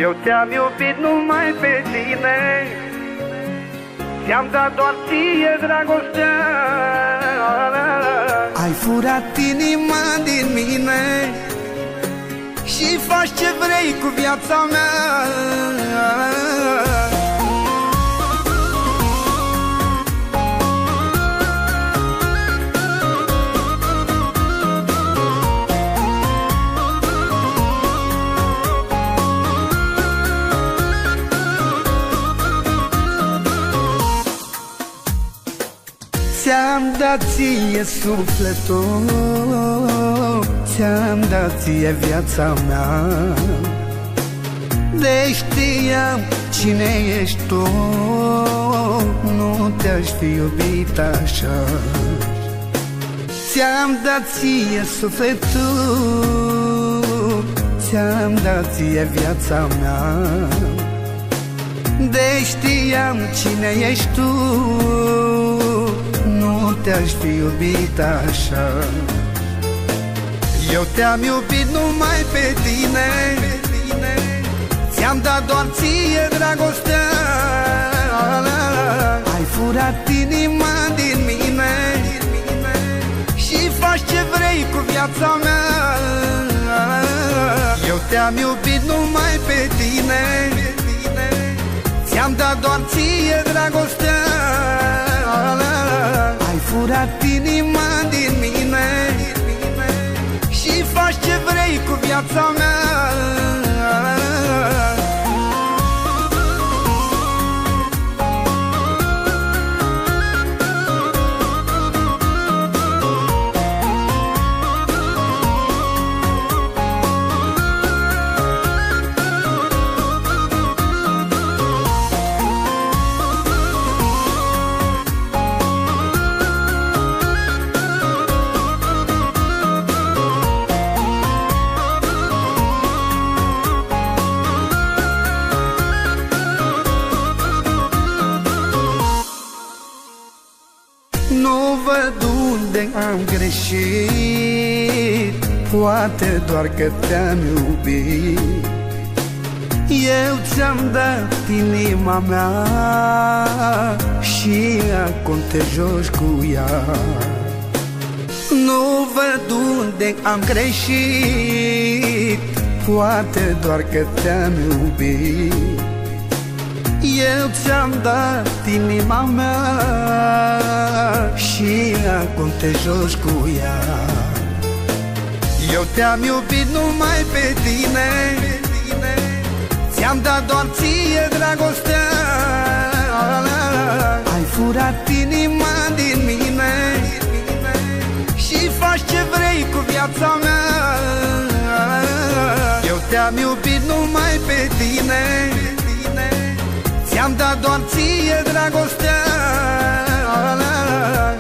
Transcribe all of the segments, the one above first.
Eu te-am iubit numai pe tine, ți-am dat doar ție dragostea. Ai furat inima din mine și faci ce vrei cu viața mea. Ți-am dat ție sufletul, ți-am dat ție viața mea. De știam cine ești tu, nu te-aș fi iubit așa. Ți-am dat ție sufletul, ți-am dat ție viața mea. De știam cine ești tu, nu te-aș fi iubit așa. Eu te-am iubit numai pe tine, ți-am dat doar ție dragostea. Ai furat inima din mine și faci ce vrei cu viața mea. Eu te-am iubit numai pe tine, ți-am dat doar ție dragostea. Ai furat inima din mine și faci ce vrei cu viața mea. Nu văd unde am greșit, poate doar că te-am iubit. Eu ți-am dat inima mea și acum te joci cu ea. Nu văd unde am greșit, poate doar că te-am iubit. Eu ți-am dat inima mea și acum te joci cu ea. Eu te-am iubit numai pe tine, ți-am dat doar ție dragostea. Ai furat inima din mine și faci ce vrei cu viața mea. Eu te-am iubit numai pe tine, ți-am dat doar ție dragostea.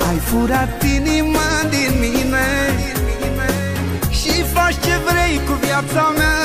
Ai furat inima din mine și faci ce vrei cu viața mea.